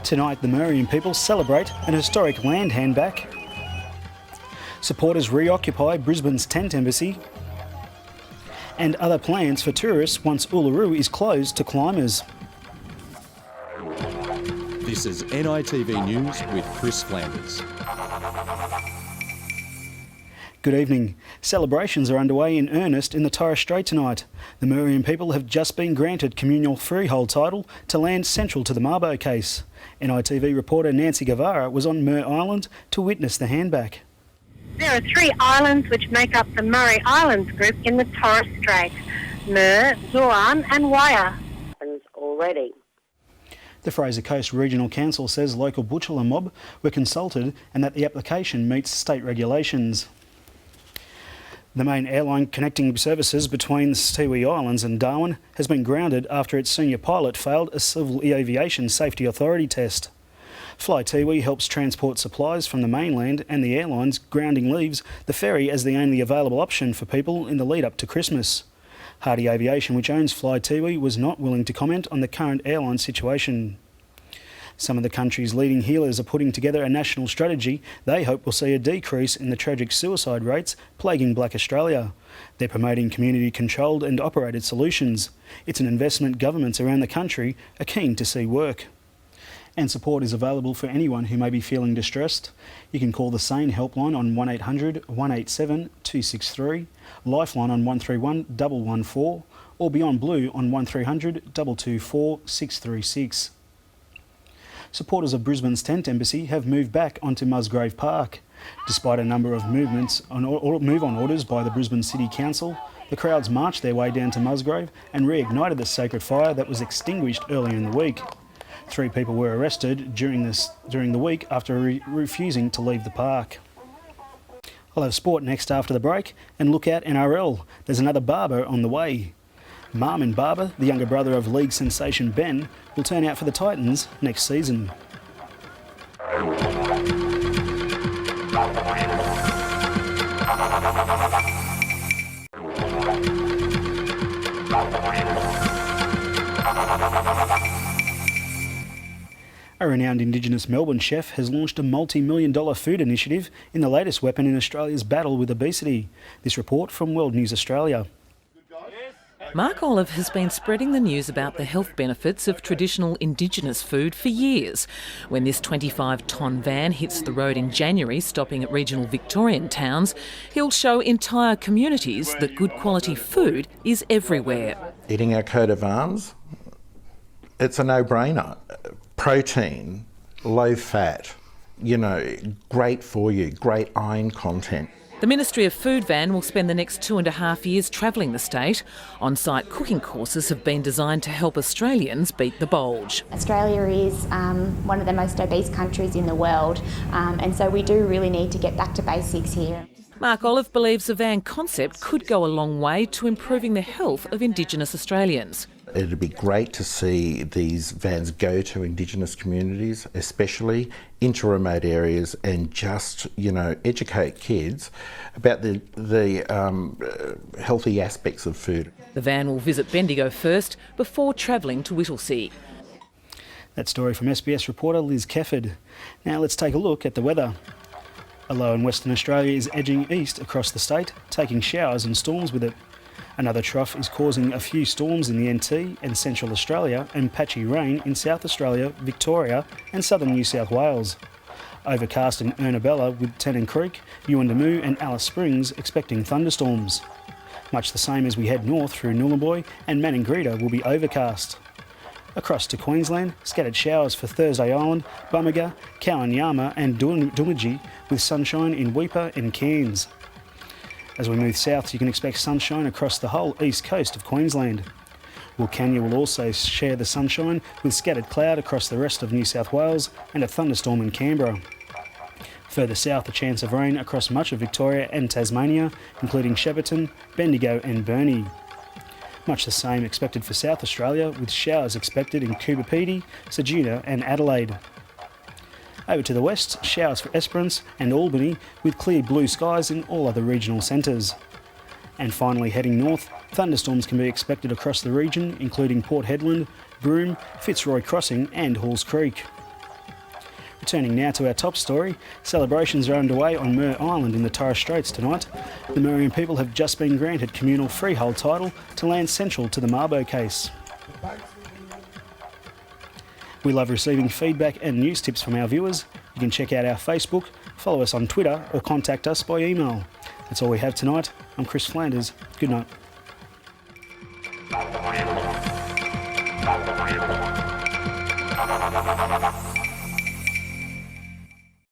Tonight, the Murrian people celebrate an historic land handback. Supporters reoccupy Brisbane's tent embassy. And other plans for tourists once Uluru is closed to climbers. This is NITV News with Kris Flanders. Good evening. Celebrations are underway in earnest in the Torres Strait tonight. The Murrian people have just been granted communal freehold title to land central to the Mabo case. NITV reporter Nancy Guevara was on Mer Island to witness the handback. There are 3 islands which make up the Murray Islands group in the Torres Strait: Mer, Zuan and Waya. Already. The Fraser Coast Regional Council says local butcher mob were consulted and that the application meets state regulations. The main airline connecting services between the Tiwi Islands and Darwin has been grounded after its senior pilot failed a Civil Aviation Safety Authority test. Fly Tiwi helps transport supplies from the mainland, and the airline's grounding leaves the ferry as the only available option for people in the lead up to Christmas. Hardy Aviation, which owns Fly Tiwi, was not willing to comment on the current airline situation. Some of the country's leading healers are putting together a national strategy they hope will see a decrease in the tragic suicide rates plaguing Black Australia. They're promoting community-controlled and operated solutions. It's an investment governments around the country are keen to see work. And support is available for anyone who may be feeling distressed. You can call the SANE helpline on 1800 187 263, Lifeline on 131 114, or Beyond Blue on 1300 224 636. Supporters of Brisbane's tent embassy have moved back onto Musgrave Park. Despite a number of move-on orders by the Brisbane City Council, the crowds marched their way down to Musgrave and reignited the sacred fire that was extinguished earlier in the week. 3 people were arrested during the week after refusing to leave the park. I'll have sport next after the break, and look out NRL. There's another Barber on the way. Marmin Barber, the younger brother of league sensation Ben, will turn out for the Titans next season. A renowned Indigenous Melbourne chef has launched a multi-million-dollar food initiative in the latest weapon in Australia's battle with obesity. This report from World News Australia. Mark Olive has been spreading the news about the health benefits of traditional Indigenous food for years. When this 25-tonne van hits the road in January, stopping at regional Victorian towns, he'll show entire communities that good quality food is everywhere. Eating our coat of arms, it's a no-brainer. Protein, low fat, great for you, great iron content. The Ministry of Food van will spend the next 2.5 years travelling the state. On-site cooking courses have been designed to help Australians beat the bulge. Australia is one of the most obese countries in the world, and so we do really need to get back to basics here. Mark Olive believes the van concept could go a long way to improving the health of Indigenous Australians. It'd be great to see these vans go to Indigenous communities, especially into remote areas, and just, educate kids about the healthy aspects of food. The van will visit Bendigo first before travelling to Whittlesea. That story from SBS reporter Liz Kefford. Now let's take a look at the weather. A low in Western Australia is edging east across the state, taking showers and storms with it. Another trough is causing a few storms in the NT and Central Australia and patchy rain in South Australia, Victoria and southern New South Wales. Overcast in Ernabella with Tennant Creek, Yuendamu and Alice Springs expecting thunderstorms. Much the same as we head north through Nullarbor and Maningrida will be overcast. Across to Queensland, scattered showers for Thursday Island, Bumega, Kowanyama and Doomadgee with sunshine in Weipa and Cairns. As we move south, you can expect sunshine across the whole east coast of Queensland. Wilcannia will also share the sunshine with scattered cloud across the rest of New South Wales and a thunderstorm in Canberra. Further south, a chance of rain across much of Victoria and Tasmania, including Shepparton, Bendigo and Burnie. Much the same expected for South Australia, with showers expected in Coober Pedy, Ceduna and Adelaide. Over to the west, showers for Esperance and Albany, with clear blue skies in all other regional centres. And finally, heading north, thunderstorms can be expected across the region, including Port Hedland, Broome, Fitzroy Crossing and Halls Creek. Returning now to our top story, celebrations are underway on Mer Island in the Torres Straits tonight. The Merian people have just been granted communal freehold title to land central to the Mabo case. We love receiving feedback and news tips from our viewers. You can check out our Facebook, follow us on Twitter or contact us by email. That's all we have tonight. I'm Kris Flanders. Good night.